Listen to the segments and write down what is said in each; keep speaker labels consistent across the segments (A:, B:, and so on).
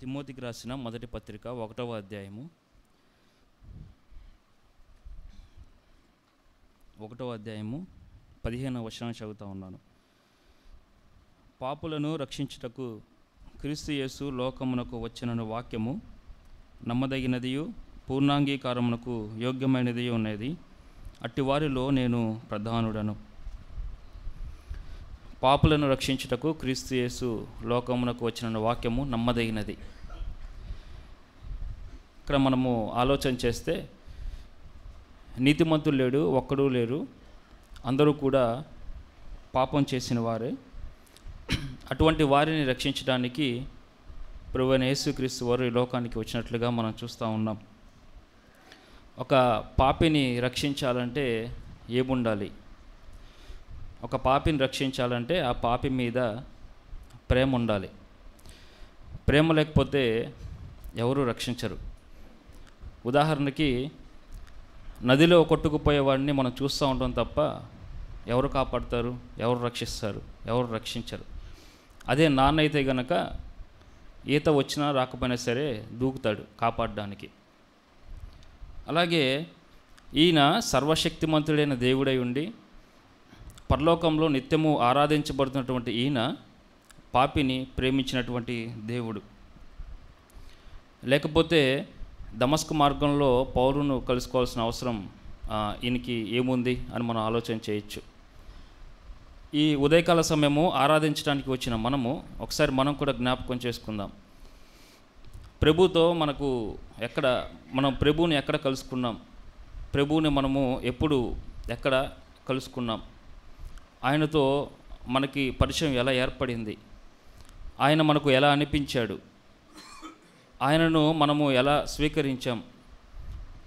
A: తిమోతికి రాసిన మొదటి పత్రిక 1వ అధ్యాయము 15వ వచనం చదువుతా ఉన్నాను. పాపులను రక్షించుటకు క్రీస్తు యేసు లోకమునకు వచ్చినను వాక్యము నమ్మదగినదియు పూర్ణాంగీకారమునకు యోగ్యమైనది ఉన్నది. అట్టివారిలో నేను ప్రధానుడను. పాపులను రక్షించుటకు క్రీస్తు యేసు లోకమునకు వచ్చిన వాక్యము నమ్మదగినది. ఇక్కడ మనము ఆలోచన చేస్తే నీతిమంతులు లేడు, ఒక్కడూ లేరు, అందరూ కూడా పాపం చేసిన వారే. అటువంటి వారిని రక్షించడానికి ప్రభువైన యేసుక్రీస్తు వారు ఈ లోకానికి వచ్చినట్లుగా మనం చూస్తూ ఉన్నాం. ఒక పాపిని రక్షించాలంటే ఏముండాలి? ఒక పాపిని రక్షించాలంటే ఆ పాపి మీద ప్రేమ ఉండాలి. ప్రేమ లేకపోతే ఎవరు రక్షించరు. ఉదాహరణకి నదిలో కొట్టుకుపోయేవాడిని మనం చూస్తూ ఉంటాం తప్ప ఎవరు కాపాడుతారు? ఎవరు రక్షిస్తారు? ఎవరు రక్షించరు. అదే నాన్న అయితే గనక ఈత వచ్చినా రాకపోయినా సరే దూకుతాడు కాపాడడానికి. అలాగే ఈయన సర్వశక్తిమంతుడైన దేవుడై ఉండి పరలోకంలో నిత్యము ఆరాధించబడుతున్నటువంటి ఈయన పాపిని ప్రేమించినటువంటి దేవుడు. లేకపోతే దమస్కు మార్గంలో పౌలును కలుసుకోవాల్సిన అవసరం ఈయనకి ఏముంది అని మనం ఆలోచన చేయొచ్చు. ఈ ఉదయకాల సమయము ఆరాధించడానికి వచ్చిన మనము ఒకసారి మనం కూడా జ్ఞాపకం చేసుకుందాం. ప్రభుతో మనం ప్రభువుని ఎక్కడ కలుసుకున్నాం? ప్రభువుని మనము ఎప్పుడు ఎక్కడ కలుసుకున్నాం? ఆయనతో మనకి పరిచయం ఎలా ఏర్పడింది? ఆయన మనకు ఎలా అనిపించాడు? ఆయనను మనము ఎలా స్వీకరించాం?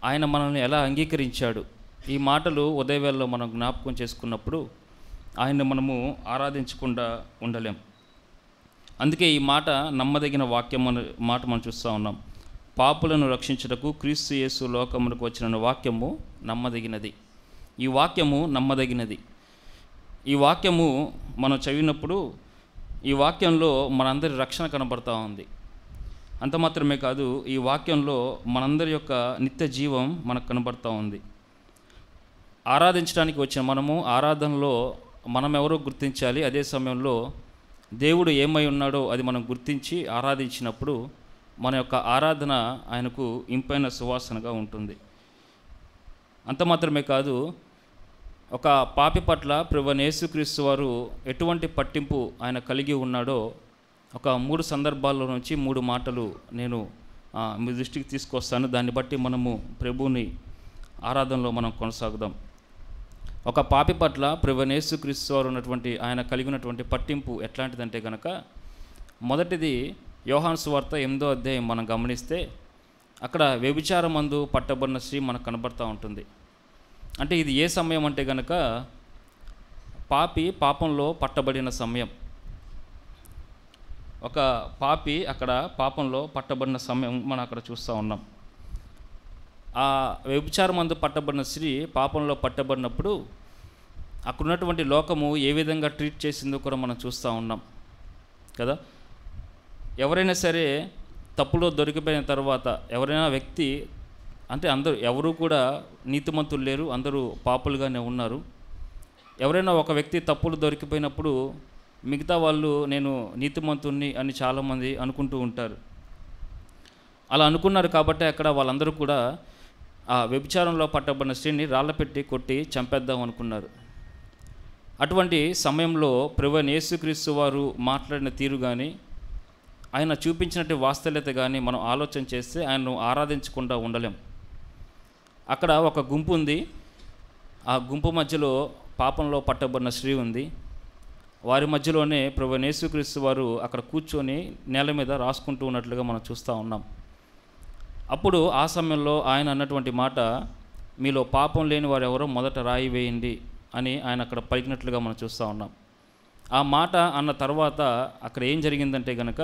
A: ఆయన మనల్ని ఎలా అంగీకరించాడు? ఈ మాటలు ఉదయవేళలో మనం జ్ఞాపకం చేసుకున్నప్పుడు ఆయన్ని మనము ఆరాధించకుండా ఉండలేం. అందుకే ఈ మాట నమ్మదగిన వాక్యం మాట మనం చూస్తూ ఉన్నాం. పాపులను రక్షించుటకు క్రీస్తు యేసు లోకమునకు వచ్చిన వాక్యము నమ్మదగినది. ఈ వాక్యము నమ్మదగినది. ఈ వాక్యము మనం చదివినప్పుడు ఈ వాక్యంలో మనందరి రక్షణ కనబడతా ఉంది. అంత మాత్రమే కాదు, ఈ వాక్యంలో మనందరి యొక్క నిత్య జీవం మనకు కనబడతా ఉంది. ఆరాధించడానికి వచ్చిన మనము ఆరాధనలో మనం ఎవరో గుర్తించాలి. అదే సమయంలో దేవుడు ఏమై ఉన్నాడో అది మనం గుర్తించి ఆరాధించినప్పుడు మన యొక్క ఆరాధన ఆయనకు ఇంపైన సువాసనగా ఉంటుంది. అంత మాత్రమే కాదు, ఒక పాపి పట్ల ప్రభువైన యేసుక్రీస్తు వారు ఎటువంటి పట్టింపు ఆయన కలిగి ఉన్నాడో ఒక 3 సందర్భాల్లో నుంచి 3 మాటలు నేను మీ దృష్టికి తీసుకొస్తాను. దాన్ని బట్టి మనము ప్రభువుని ఆరాధనలో మనం కొనసాగుదాం. ఒక పాపి పట్ల ప్రభువైన యేసుక్రీస్తు వారు ఉన్నటువంటి ఆయన కలిగినటువంటి పట్టింపు ఎట్లాంటిదంటే కనుక, మొదటిది యోహాను సువార్త 8వ అధ్యాయం మనం గమనిస్తే అక్కడ వ్యభిచారమందు పట్టబడిన స్త్రీ మనకు కనబడతా ఉంటుంది. అంటే ఇది ఏ సమయం అంటే కనుక పాపి పాపంలో పట్టబడిన సమయం. ఒక పాపి అక్కడ పాపంలో పట్టబడిన సమయం మనం అక్కడ చూస్తూ ఉన్నాం. ఆ వ్యభిచారమందు పట్టబడిన స్త్రీ పాపంలో పట్టబడినప్పుడు అక్కడ ఉన్నటువంటి లోకము ఏ విధంగా ట్రీట్ చేసిందో కూడా మనం చూస్తూ ఉన్నాం కదా. ఎవరైనా సరే తప్పులో దొరికిపోయిన తర్వాత ఎవరైనా వ్యక్తి, అంటే ఎవరు కూడా నీతిమంతులు లేరు, అందరూ పాపులుగానే ఉన్నారు. ఎవరైనా ఒక వ్యక్తి తప్పులు దొరికిపోయినప్పుడు మిగతా వాళ్ళు నేను నీతిమంతుణ్ణి అని చాలామంది అనుకుంటూ ఉంటారు. అలా అనుకున్నారు కాబట్టి అక్కడ వాళ్ళందరూ కూడా ఆ వ్యభిచారంలో పట్టబడిన స్త్రీని రాళ్ళ పెట్టి కొట్టి చంపేద్దాం అనుకున్నారు. అటువంటి సమయంలో ప్రభువైన యేసుక్రీస్తు వారు మాట్లాడిన తీరు కానీ ఆయన చూపించినట్టు వాస్తవ్యత కానీ మనం ఆలోచన చేస్తే ఆయనను ఆరాధించకుండా ఉండలేం. అక్కడ ఒక గుంపు ఉంది. ఆ గుంపు మధ్యలో పాపంలో పట్టబడిన స్త్రీ ఉంది. వారి మధ్యలోనే ప్రభువైన యేసుక్రీస్తు వారు అక్కడ కూర్చొని నేల మీద రాసుకుంటూ ఉన్నట్లుగా మనం చూస్తూ ఉన్నాం. అప్పుడు ఆ సమయంలో ఆయన అన్నటువంటి మాట, మీలో పాపం లేని వారు ఎవరో మొదట రాయి వేయండి అని ఆయన అక్కడ పలికినట్లుగా మనం చూస్తూ ఉన్నాం. ఆ మాట అన్న తర్వాత అక్కడ ఏం జరిగిందంటే కనుక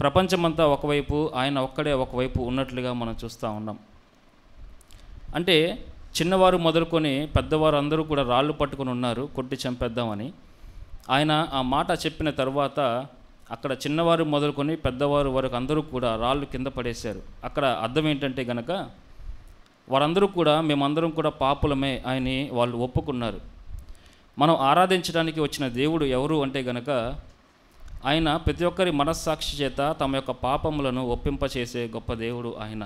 A: ప్రపంచమంతా ఒకవైపు, ఆయన ఒక్కడే ఒకవైపు ఉన్నట్లుగా మనం చూస్తూ ఉన్నాం. అంటే చిన్నవారు మొదలుకొని పెద్దవారు అందరూ కూడా రాళ్ళు పట్టుకొని ఉన్నారు కొట్టి చంపేద్దామని. ఆయన ఆ మాట చెప్పిన తర్వాత అక్కడ చిన్నవారు మొదలుకొని పెద్దవారు వరకు అందరూ కూడా రాళ్ళు కింద పడేశారు. అక్కడ అర్థం ఏంటంటే గనక వారందరూ కూడా మేమందరం కూడా పాపులమే అని వాళ్ళు ఒప్పుకున్నారు. మనం ఆరాధించడానికి వచ్చిన దేవుడు ఎవరు అంటే గనక ఆయన ప్రతి ఒక్కరి మనస్సాక్షి చేత తమ యొక్క పాపములను ఒప్పింపచేసే గొప్ప దేవుడు ఆయన.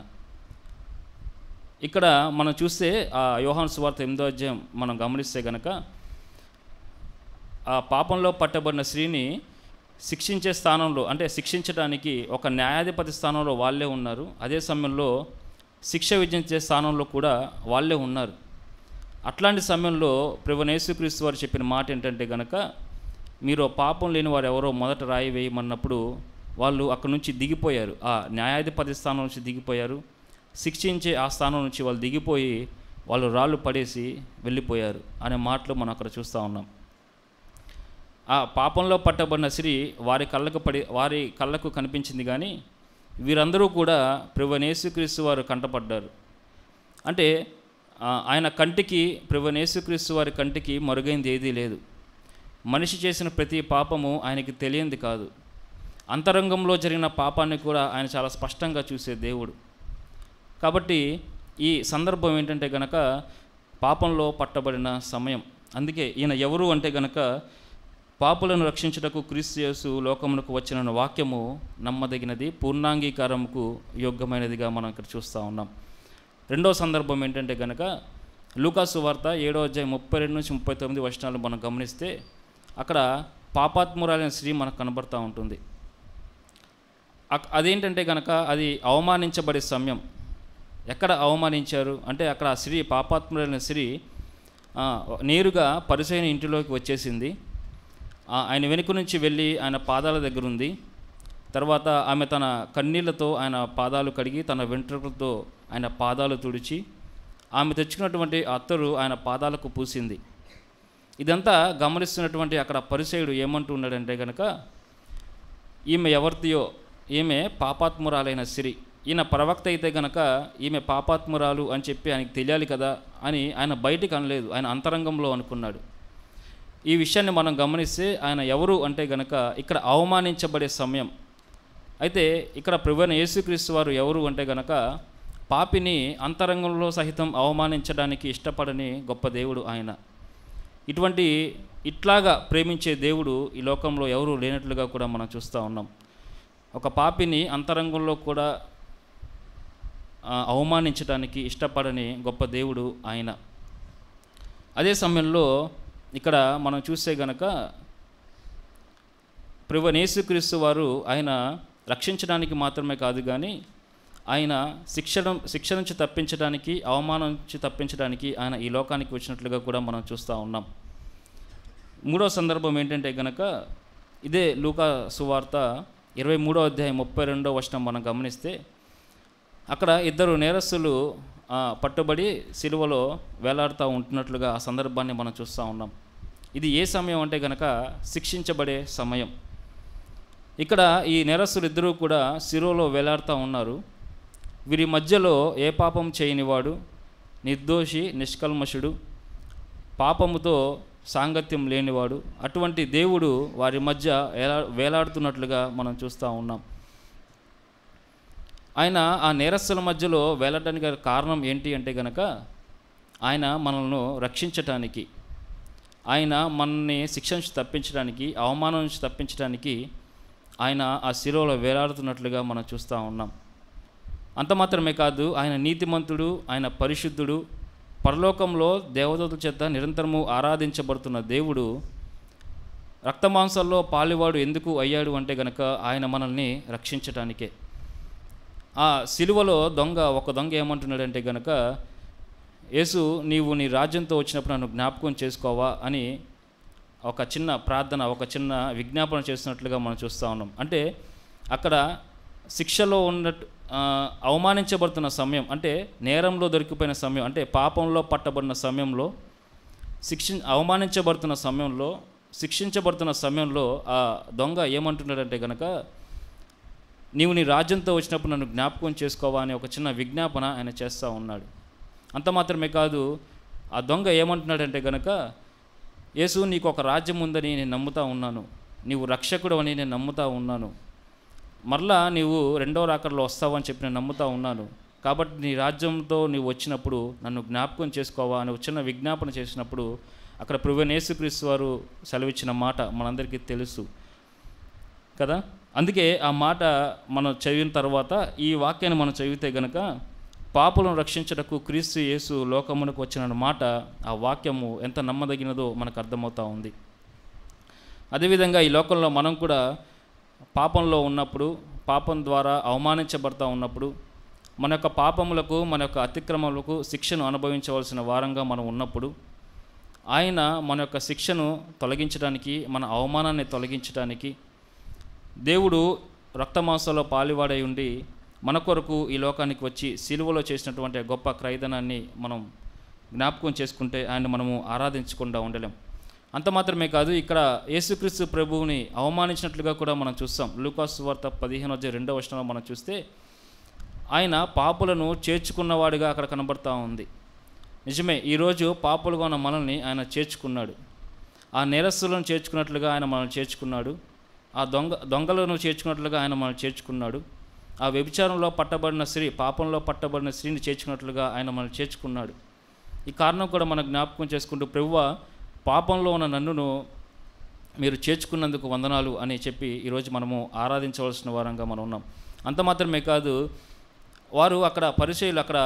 A: ఇక్కడ మనం చూస్తే ఆ యోహాను సువార్త 8వ అధ్యాయం మనం గమనిస్తే గనక ఆ పాపంలో పట్టబడిన స్త్రీని శిక్షించే స్థానంలో, అంటే శిక్షించడానికి ఒక న్యాయాధిపతి స్థానంలో వాళ్ళే ఉన్నారు. అదే సమయంలో శిక్ష విధించే స్థానంలో కూడా వాళ్ళే ఉన్నారు. అట్లాంటి సమయంలో ప్రభువైన యేసుక్రీస్తు వారు చెప్పిన మాట ఏంటంటే గనక మీరు పాపం లేని వారు ఎవరో మొదట రాయి వేయమన్నప్పుడు వాళ్ళు అక్కడి నుంచి దిగిపోయారు. ఆ న్యాయాధిపతి స్థానం నుంచి దిగిపోయారు. శిక్షించే ఆ స్థానం నుంచి వాళ్ళు దిగిపోయి వాళ్ళు రాళ్ళు పడేసి వెళ్ళిపోయారు అనే మాటలు మనం అక్కడ చూస్తూ ఉన్నాం. ఆ పాపంలో పట్టబడిన స్త్రీ వారి కళ్ళకు కనిపించింది, కానీ వీరందరూ కూడా ప్రభువైన యేసుక్రీస్తు వారు కంటపడ్డారు. అంటే ఆయన కంటికి, ప్రభువైన యేసుక్రీస్తు వారి కంటికి మరుగైంది ఏదీ లేదు. మనిషి చేసిన ప్రతి పాపము ఆయనకి తెలియంది కాదు. అంతరంగంలో జరిగిన పాపాన్ని కూడా ఆయన చాలా స్పష్టంగా చూసే దేవుడు. కాబట్టి ఈ సందర్భం ఏంటంటే గనక పాపంలో పట్టబడిన సమయం. అందుకే ఈయన ఎవరు అంటే గనక పాపులను రక్షించుటకు క్రీస్తు యేసు లోకమునకు వచ్చిన వాక్యము నమ్మదగినది, పూర్ణాంగీకారముకు యోగ్యమైనదిగా మనం ఇక్కడ చూస్తూ ఉన్నాం. రెండో సందర్భం ఏంటంటే గనక లూకా సువార్త 7వ అధ్యాయం 32 నుంచి 39 వచనాలు మనం గమనిస్తే అక్కడ పాపాత్మురాలైన స్త్రీ మనకు కనబడుతూ ఉంటుంది. అదేంటంటే గనక అది అవమానించబడే సమయం. ఎక్కడ అవమానించారు అంటే అక్కడ ఆ స్త్రీ, పాపాత్మురాలైన స్త్రీ నేరుగా పరిసయ్యుని ఇంటిలోకి వచ్చేసింది. ఆయన వెనుక నుంచి వెళ్ళి ఆయన పాదాల దగ్గర ఉంది. తర్వాత ఆమె తన కన్నీళ్లతో ఆయన పాదాలు కడిగి తన వెంట్రుకలతో ఆయన పాదాలు తుడిచి ఆమె తెచ్చుకున్నటువంటి అత్తరు ఆయన పాదాలకు పూసింది. ఇదంతా గమనిస్తున్నటువంటి అక్కడ పరిసయ్యుడు ఏమంటూ ఉన్నాడంటే కనుక ఈమె ఎవరిదియో, ఈమె పాపాత్మురాలైన స్త్రీ, ఈయన ప్రవక్త అయితే గనక ఈమె పాపాత్మురాలు అని చెప్పి ఆయనకి తెలియాలి కదా అని ఆయన బయటికి అనలేదు, ఆయన అంతరంగంలో అనుకున్నాడు. ఈ విషయాన్ని మనం గమనిస్తే ఆయన ఎవరు అంటే గనక ఇక్కడ అవమానించబడే సమయం. అయితే ఇక్కడ ప్రభువైన యేసుక్రీస్తు వారు ఎవరు అంటే గనక పాపిని అంతరంగంలో సహితం అవమానించడానికి ఇష్టపడని గొప్ప దేవుడు ఆయన. ఇట్లాగా ప్రేమించే దేవుడు ఈ లోకంలో ఎవరు లేనట్లుగా కూడా మనం చూస్తూ ఉన్నాం. ఒక పాపిని అంతరంగంలో కూడా అవమానించడానికి ఇష్టపడని గొప్ప దేవుడు ఆయన. అదే సమయంలో ఇక్కడ మనం చూస్తే గనక ప్రభువైన యేసుక్రీస్తు వారు ఆయన రక్షించడానికి మాత్రమే కాదు, కానీ ఆయన శిక్ష నుంచి తప్పించడానికి, అవమానం నుంచి తప్పించడానికి ఆయన ఈ లోకానికి వచ్చినట్లుగా కూడా మనం చూస్తూ ఉన్నాం. మూడో సందర్భం ఏంటంటే గనక ఇదే లూకా సువార్త 23వ అధ్యాయం 32వ వచనం మనం గమనిస్తే అక్కడ ఇద్దరు నేరస్తులు పట్టుబడి సిలువలో వేలాడుతూ ఉంటున్నట్లుగా ఆ సందర్భాన్ని మనం చూస్తూ ఉన్నాం. ఇది ఏ సమయం అంటే గనక శిక్షించబడే సమయం. ఇక్కడ ఈ నేరస్తులు ఇద్దరూ కూడా సిలువలో వేలాడుతూ ఉన్నారు. వీరి మధ్యలో ఏ పాపం చేయనివాడు, నిర్దోషి, నిష్కల్మషుడు, పాపముతో సాంగత్యం లేనివాడు, అటువంటి దేవుడు వారి మధ్య వేలాడుతున్నట్లుగా మనం చూస్తూ ఉన్నాం. ఆయన ఆ నేరస్తుల మధ్యలో వేలాడడానికి కారణం ఏంటి అంటే గనక ఆయన మనల్ని రక్షించటానికి, ఆయన మనల్ని శిక్ష నుంచి తప్పించడానికి, అవమానం నుంచి తప్పించడానికి ఆయన ఆ శిలువలో వేలాడుతున్నట్లుగా మనం చూస్తూ ఉన్నాం. అంత మాత్రమే కాదు, ఆయన నీతిమంతుడు, ఆయన పరిశుద్ధుడు, పరలోకంలో దేవదూతల చేత నిరంతరము ఆరాధించబడుతున్న దేవుడు రక్తమాంసాల్లో పాలివాడు ఎందుకు అయ్యాడు అంటే గనక ఆయన మనల్ని రక్షించటానికే. ఆ సిలువలో ఒక దొంగ ఏమంటున్నాడంటే గనక యేసు, నీవు నీ రాజ్యంతో వచ్చినప్పుడు నన్ను జ్ఞాపకం చేసుకోవా అని ఒక చిన్న ప్రార్థన, ఒక చిన్న విజ్ఞాపన చేస్తున్నట్లుగా మనం చూస్తూ ఉన్నాం. అంటే అక్కడ శిక్షలో ఉన్నట్టు అవమానించబడుతున్న సమయం, అంటే నేరంలో దొరికిపోయిన సమయం, అంటే పాపంలో పట్టబడిన సమయంలో, అవమానించబడుతున్న సమయంలో, శిక్షించబడుతున్న సమయంలో ఆ దొంగ ఏమంటున్నాడంటే కనుక నీవు నీ రాజ్యంతో వచ్చినప్పుడు నన్ను జ్ఞాపకం చేసుకోవా అని ఒక చిన్న విజ్ఞాపన ఆయన చేస్తూ ఉన్నాడు. అంత మాత్రమే కాదు, ఆ దొంగ ఏమంటున్నాడంటే కనుక యేసు, నీకు ఒక రాజ్యం ఉందని నేను నమ్ముతా ఉన్నాను, నీవు రక్షకుడు అని నేను నమ్ముతా ఉన్నాను. మరలా నీవు రెండవ రాకడలో వస్తావని చెప్పి నేను నమ్ముతా ఉన్నాను. కాబట్టి నీ రాజ్యంతో నీవు వచ్చినప్పుడు నన్ను జ్ఞాపకం చేసుకోవా అని చిన్న విజ్ఞాపన చేసినప్పుడు అక్కడ ప్రభువైన యేసుక్రీస్తు వారు సెలవిచ్చిన మాట మనందరికీ తెలుసు కదా. అందుకే ఆ మాట మనం చదివిన తర్వాత ఈ వాక్యాన్ని మనం చదివితే గనక పాపులను రక్షించుటకు క్రీస్తు యేసు లోకమునకు వచ్చిన మాట, ఆ వాక్యము ఎంత నమ్మదగినదో మనకు అర్థమవుతూ ఉంది. అదేవిధంగా ఈ లోకంలో మనం కూడా పాపంలో ఉన్నప్పుడు, పాపం ద్వారా అవమానించబడతా ఉన్నప్పుడు, మన యొక్క పాపములకు మన యొక్క అతిక్రమములకు శిక్షను అనుభవించవలసిన వారంగా మనం ఉన్నప్పుడు ఆయన మన యొక్క శిక్షను తొలగించడానికి, మన అవమానాన్ని తొలగించడానికి దేవుడు రక్తమాంసంలో పాలివాడై ఉండి మన కొరకు ఈ లోకానికి వచ్చి సిలువలో చేసినటువంటి గొప్ప క్రయధనాన్ని మనం జ్ఞాపకం చేసుకుంటే ఆయన మనము ఆరాధించకుండా ఉండలేం. అంత మాత్రమే కాదు, ఇక్కడ యేసుక్రీస్తు ప్రభువుని అవమానించినట్లుగా కూడా మనం చూస్తాం. లూకాసు సువార్త 15:2 మనం చూస్తే ఆయన పాపులను చేర్చుకున్నవాడిగా అక్కడ కనబడతా ఉంది. నిజమే, ఈరోజు పాపులుగా ఉన్న మనల్ని ఆయన చేర్చుకున్నాడు. ఆ నేరస్తులను చేర్చుకున్నట్లుగా ఆయన మనల్ని చేర్చుకున్నాడు. ఆ దొంగలను చేర్చుకున్నట్లుగా ఆయన మనల్ని చేర్చుకున్నాడు. ఆ వ్యభిచారంలో పట్టబడిన స్త్రీ, పాపంలో పట్టబడిన స్త్రీని చేర్చుకున్నట్లుగా ఆయన మనల్ని చేర్చుకున్నాడు. ఈ కారణం కూడా మనం జ్ఞాపకం చేసుకుంటూ, ప్రభువా పాపంలో ఉన్న నన్నును మీరు చేర్చుకున్నందుకు వందనాలు అని చెప్పి ఈరోజు మనము ఆరాధించవలసిన వారంగా మనం ఉన్నాం. అంత మాత్రమే కాదు, వారు అక్కడ పరిచయులు అక్కడ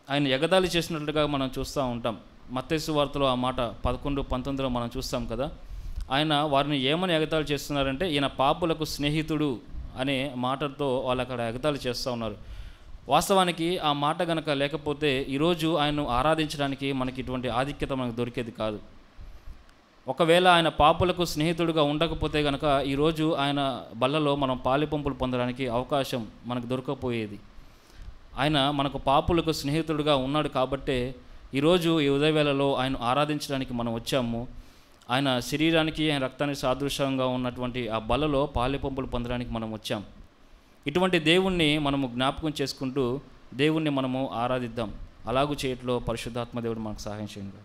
A: ఆయన ఎగతాళి చేసినట్లుగా మనం చూస్తూ ఉంటాం. మత్తయి సువార్తలో ఆ మాట 11:19 మనం చూస్తాం కదా. ఆయన వారిని ఏమని ఎగతాళి చేస్తున్నారంటే, ఈయన పాపులకు స్నేహితుడు అనే మాటతో వాళ్ళు అక్కడ ఎగతాళి చేస్తూ ఉన్నారు. వాస్తవానికి ఆ మాట గనక లేకపోతే ఈరోజు ఆయన్ను ఆరాధించడానికి మనకి ఇటువంటి ఆధిక్యత మనకు దొరికేది కాదు. ఒకవేళ ఆయన పాపులకు స్నేహితుడిగా ఉండకపోతే కనుక ఈరోజు ఆయన బల్లలో మనం పాలిపంపులు పొందడానికి అవకాశం మనకు దొరకకపోయేది. ఆయన మనకు పాపులకు స్నేహితుడిగా ఉన్నాడు కాబట్టే ఈరోజు ఈ ఉదయవేళలో ఆయన ఆరాధించడానికి మనం వచ్చాము. ఆయన శరీరానికి, ఆయన రక్తానికి సాదృశ్యంగా ఉన్నటువంటి ఆ బలలో పాలిపంపులు పొందడానికి మనం వచ్చాం. ఇటువంటి దేవుణ్ణి మనము జ్ఞాపకం చేసుకుంటూ దేవుణ్ణి మనము ఆరాధిద్దాం. అలాగూ చేయట్లో పరిశుద్ధాత్మ దేవుడు మనకు సహాయం చేయండి.